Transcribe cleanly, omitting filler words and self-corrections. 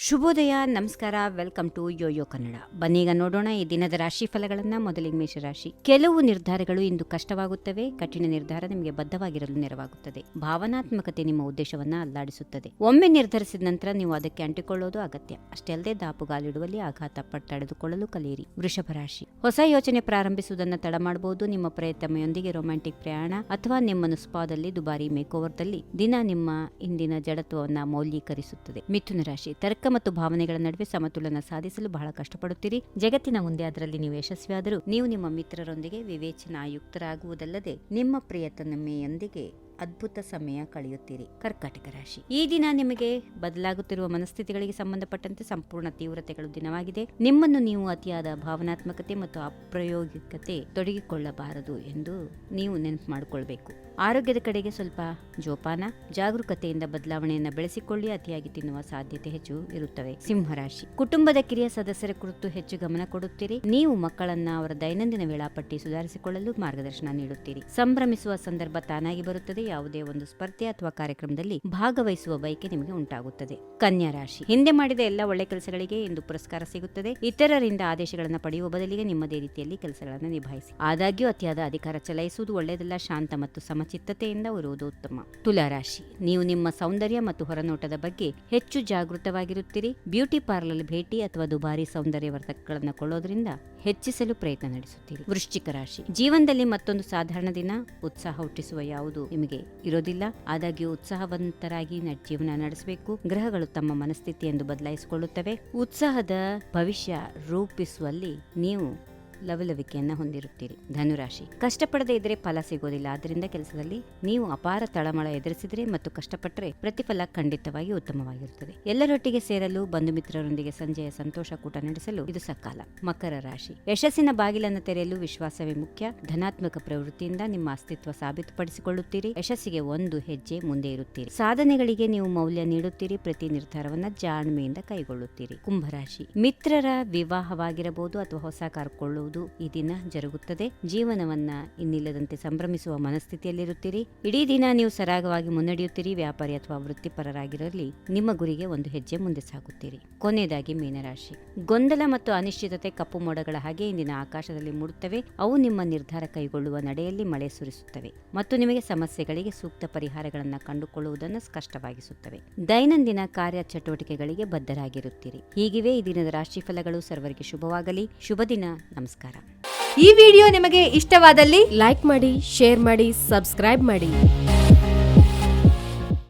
ಶುಭೋದಯ, ನಮಸ್ಕಾರ, welcome to Yoyo Kannada. ಬನ್ನೀಗ ನೋಡೋಣ ಈ ದಿನದ ರಾಶಿ ಫಲಗಳನ್ನ. ಮೊದಲಿಗೆ ಮೇಷರಾಶಿ. ಕೆಲವು ನಿರ್ಧಾರಗಳು ಇಂದು ಕಷ್ಟವಾಗುತ್ತವೆ. ಕಠಿಣ ನಿರ್ಧಾರ ನಿಮಗೆ ಬದ್ಧವಾಗಿರಲು ನೆರವಾಗುತ್ತದೆ. ಭಾವನಾತ್ಮಕತೆ ನಿಮ್ಮ ಉದ್ದೇಶವನ್ನ ಅಲ್ಲಾಡಿಸುತ್ತದೆ. ಒಮ್ಮೆ ನಿರ್ಧರಿಸಿದ ನಂತರ ನೀವು ಅದಕ್ಕೆ ಅಂಟಿಕೊಳ್ಳೋದು ಅಗತ್ಯ. ಅಷ್ಟೇ ಅಲ್ಲದೆ ದಾಪುಗಾಲಿಡುವಲ್ಲಿ ಆಘಾತ ತಡೆದುಕೊಳ್ಳಲು ಕಲಿಯಿರಿ. ವೃಷಭ ರಾಶಿ. ಹೊಸ ಯೋಚನೆ ಪ್ರಾರಂಭಿಸುವುದನ್ನು ತಡ ಮಾಡಬಹುದು. ನಿಮ್ಮ ಪ್ರೇತಮೆಯೊಂದಿಗೆ ರೊಮ್ಯಾಂಟಿಕ್ ಪ್ರಯಾಣ ಅಥವಾ ನಿಮ್ಮನ್ನು ಸ್ಪಾದಲ್ಲಿ ದುಬಾರಿ ಮೇಕೋವರ್ದಲ್ಲಿ ದಿನ ನಿಮ್ಮ ಇಂದಿನ ಜಡತ್ವವನ್ನ ಮೌಲ್ಯೀಕರಿಸುತ್ತದೆ. ಮಿಥುನ ರಾಶಿ. ತರ್ಕ ಮತ್ತು ಭಾವನೆಗಳ ನಡುವೆ ಸಮತೋಲನ ಸಾಧಿಸಲು ಬಹಳ ಕಷ್ಟಪಡುತ್ತೀರಿ. ಜಗತ್ತಿನ ಮುಂದೆ ಅದರಲ್ಲಿ ನೀವು ಯಶಸ್ವಿಯಾದರೂ ನೀವು ನಿಮ್ಮ ಮಿತ್ರರೊಂದಿಗೆ ವಿವೇಚನಾಯುಕ್ತರಾಗುವುದಲ್ಲದೆ ನಿಮ್ಮ ಪ್ರಿಯತಮೆಯೊಂದಿಗೆ ಅದ್ಭುತ ಸಮಯ ಕಳೆಯುತ್ತೀರಿ. ಕರ್ಕಾಟಕ ರಾಶಿ. ಈ ದಿನ ನಿಮಗೆ ಬದಲಾಗುತ್ತಿರುವ ಮನಸ್ಥಿತಿಗಳಿಗೆ ಸಂಬಂಧಪಟ್ಟಂತೆ ಸಂಪೂರ್ಣ ತೀವ್ರತೆಗಳು ದಿನವಾಗಿದೆ. ನಿಮ್ಮನ್ನು ನೀವು ಅತಿಯಾದ ಭಾವನಾತ್ಮಕತೆ ಮತ್ತು ಅಪ್ರಾಯೋಗಿಕತೆ ತೊಡಗಿಕೊಳ್ಳಬಾರದು ಎಂದು ನೀವು ನೆನಪು ಮಾಡಿಕೊಳ್ಬೇಕು. ಆರೋಗ್ಯದ ಕಡೆಗೆ ಸ್ವಲ್ಪ ಜೋಪಾನ, ಜಾಗರೂಕತೆಯಿಂದ ಬದಲಾವಣೆಯನ್ನು ಬೆಳೆಸಿಕೊಳ್ಳಿ. ಅತಿಯಾಗಿ ತಿನ್ನುವ ಸಾಧ್ಯತೆ ಹೆಚ್ಚು ಇರುತ್ತವೆ. ಸಿಂಹರಾಶಿ. ಕುಟುಂಬದ ಕಿರಿಯ ಸದಸ್ಯರ ಕುರಿತು ಹೆಚ್ಚು ಗಮನ ಕೊಡುತ್ತೀರಿ. ನೀವು ಮಕ್ಕಳನ್ನ ಅವರ ದೈನಂದಿನ ವೇಳಾಪಟ್ಟಿ ಸುಧಾರಿಸಿಕೊಳ್ಳಲು ಮಾರ್ಗದರ್ಶನ ನೀಡುತ್ತೀರಿ. ಸಂಭ್ರಮಿಸುವ ಸಂದರ್ಭ ತಾನಾಗಿ ಬರುತ್ತದೆ. ಯಾವುದೇ ಒಂದು ಸ್ಪರ್ಧೆ ಅಥವಾ ಕಾರ್ಯಕ್ರಮದಲ್ಲಿ ಭಾಗವಹಿಸುವ ಬಯಕೆ ನಿಮಗೆ ಉಂಟಾಗುತ್ತದೆ. ಕನ್ಯಾ ರಾಶಿ. ಹಿಂದೆ ಮಾಡಿದ ಎಲ್ಲ ಒಳ್ಳೆ ಕೆಲಸಗಳಿಗೆ ಇಂದು ಪುರಸ್ಕಾರ ಸಿಗುತ್ತದೆ. ಇತರರಿಂದ ಆದೇಶಗಳನ್ನು ಪಡೆಯುವ ಬದಲಿಗೆ ನಿಮ್ಮದೇ ರೀತಿಯಲ್ಲಿ ಕೆಲಸಗಳನ್ನು ನಿಭಾಯಿಸಿ. ಆದಾಗ್ಯೂ ಅತಿಯಾದ ಅಧಿಕಾರ ಚಲಾಯಿಸುವುದು ಒಳ್ಳೆಯದಲ್ಲ. ಶಾಂತ ಮತ್ತು ಸಮಚಿತ್ತತೆಯಿಂದ ಇರುವುದು ಉತ್ತಮ. ತುಲಾ ರಾಶಿ. ನೀವು ನಿಮ್ಮ ಸೌಂದರ್ಯ ಮತ್ತು ಹೊರನೋಟದ ಬಗ್ಗೆ ಹೆಚ್ಚು ಜಾಗೃತವಾಗಿರುತ್ತೀರಿ. ಬ್ಯೂಟಿ ಪಾರ್ಲರ್ ಭೇಟಿ ಅಥವಾ ದುಬಾರಿ ಸೌಂದರ್ಯವರ್ಧಕಗಳನ್ನು ಕೊಳ್ಳೋದ್ರಿಂದ ಹೆಚ್ಚಿಸಲು ಪ್ರಯತ್ನ ನಡೆಸುತ್ತೀರಿ. ವೃಶ್ಚಿಕ ರಾಶಿ. ಜೀವನದಲ್ಲಿ ಮತ್ತೊಂದು ಸಾಧಾರಣ ದಿನ. ಉತ್ಸಾಹ ಹುಟ್ಟಿಸುವ ಯಾವುದು ನಿಮಗೆ ಇರೋದಿಲ್ಲ. ಆದಾಗ್ಯೂ ಉತ್ಸಾಹವಂತರಾಗಿ ಜೀವನ ನಡೆಸಬೇಕು. ಗ್ರಹಗಳು ತಮ್ಮ ಮನಸ್ಥಿತಿಯನ್ನು ಬದಲಾಯಿಸಿಕೊಳ್ಳುತ್ತವೆ. ಉತ್ಸಾಹದ ಭವಿಷ್ಯ ರೂಪಿಸುವಲ್ಲಿ ನೀವು ಲವಲವಿಕೆಯನ್ನು ಹೊಂದಿರುತ್ತೀರಿ. ಧನುರಾಶಿ. ಕಷ್ಟಪಡದೇ ಇದ್ರೆ ಫಲ ಸಿಗೋದಿಲ್ಲ. ಆದ್ದರಿಂದ ಕೆಲಸದಲ್ಲಿ ನೀವು ಅಪಾರ ತಳಮಳ ಎದುರಿಸಿದ್ರೆ ಮತ್ತು ಕಷ್ಟಪಟ್ಟರೆ ಪ್ರತಿಫಲ ಖಂಡಿತವಾಗಿ ಉತ್ತಮವಾಗಿರುತ್ತದೆ. ಎಲ್ಲರೊಟ್ಟಿಗೆ ಸೇರಲು, ಬಂಧು ಮಿತ್ರರೊಂದಿಗೆ ಸಂಜೆಯ ಸಂತೋಷ ಕೂಟ ನಡೆಸಲು ಇದು ಸಕಾಲ. ಮಕರ ರಾಶಿ. ಯಶಸ್ಸಿನ ಬಾಗಿಲನ್ನು ತೆರೆಯಲು ವಿಶ್ವಾಸವೇ ಮುಖ್ಯ. ಧನಾತ್ಮಕ ಪ್ರವೃತ್ತಿಯಿಂದ ನಿಮ್ಮ ಅಸ್ತಿತ್ವ ಸಾಬೀತುಪಡಿಸಿಕೊಳ್ಳುತ್ತೀರಿ. ಯಶಸ್ಸಿಗೆ ಒಂದು ಹೆಜ್ಜೆ ಮುಂದೆ ಇರುತ್ತೀರಿ. ಸಾಧನೆಗಳಿಗೆ ನೀವು ಮೌಲ್ಯ ನೀಡುತ್ತೀರಿ. ಪ್ರತಿ ನಿರ್ಧಾರವನ್ನ ಜಾಣ್ಮೆಯಿಂದ ಕೈಗೊಳ್ಳುತ್ತೀರಿ. ಕುಂಭರಾಶಿ. ಮಿತ್ರರ ವಿವಾಹವಾಗಿರಬಹುದು ಅಥವಾ ಹೊಸ ಕಾರು ಕೊಳ್ಳುವುದು ಈ ದಿನ ಜರುಗುತ್ತದೆ. ಜೀವನವನ್ನ ಇನ್ನಿಲ್ಲದಂತೆ ಸಂಭ್ರಮಿಸುವ ಮನಸ್ಥಿತಿಯಲ್ಲಿರುತ್ತೀರಿ. ಇಡೀ ದಿನ ನೀವು ಸರಾಗವಾಗಿ ಮುನ್ನಡೆಯುತ್ತೀರಿ. ವ್ಯಾಪಾರಿ ಅಥವಾ ವೃತ್ತಿಪರರಾಗಿರಲಿ ನಿಮ್ಮ ಗುರಿಗೆ ಒಂದು ಹೆಜ್ಜೆ ಮುಂದೆ ಸಾಗುತ್ತೀರಿ. ಕೊನೆಯದಾಗಿ ಮೀನರಾಶಿ. ಗೊಂದಲ ಮತ್ತು ಅನಿಶ್ಚಿತತೆ ಕಪ್ಪು ಮೋಡಗಳ ಹಾಗೆ ಇಂದಿನ ಆಕಾಶದಲ್ಲಿ ಮೂಡುತ್ತವೆ. ಅವು ನಿಮ್ಮ ನಿರ್ಧಾರ ಕೈಗೊಳ್ಳುವ ನಡೆಯಲ್ಲಿ ಮಳೆ ಸುರಿಸುತ್ತವೆ ಮತ್ತು ನಿಮಗೆ ಸಮಸ್ಯೆಗಳಿಗೆ ಸೂಕ್ತ ಪರಿಹಾರಗಳನ್ನು ಕಂಡುಕೊಳ್ಳುವುದನ್ನು ಕಷ್ಟವಾಗಿಸುತ್ತವೆ. ದೈನಂದಿನ ಕಾರ್ಯ ಚಟುವಟಿಕೆಗಳಿಗೆ ಬದ್ಧರಾಗಿರುತ್ತೀರಿ. ಹೀಗಿವೆ ಈ ದಿನದ ರಾಶಿ ಫಲಗಳು. ಸರ್ವರಿಗೆ ಶುಭವಾಗಲಿ. ಶುಭ ದಿನ. ನಮಸ್ಕಾರ. ಈ ವಿಡಿಯೋ ನಿಮಗೆ ಇಷ್ಟವಾದಲ್ಲಿ ಲೈಕ್ ಮಾಡಿ, ಶೇರ್ ಮಾಡಿ, ಸಬ್ಸ್ಕ್ರೈಬ್ ಮಾಡಿ.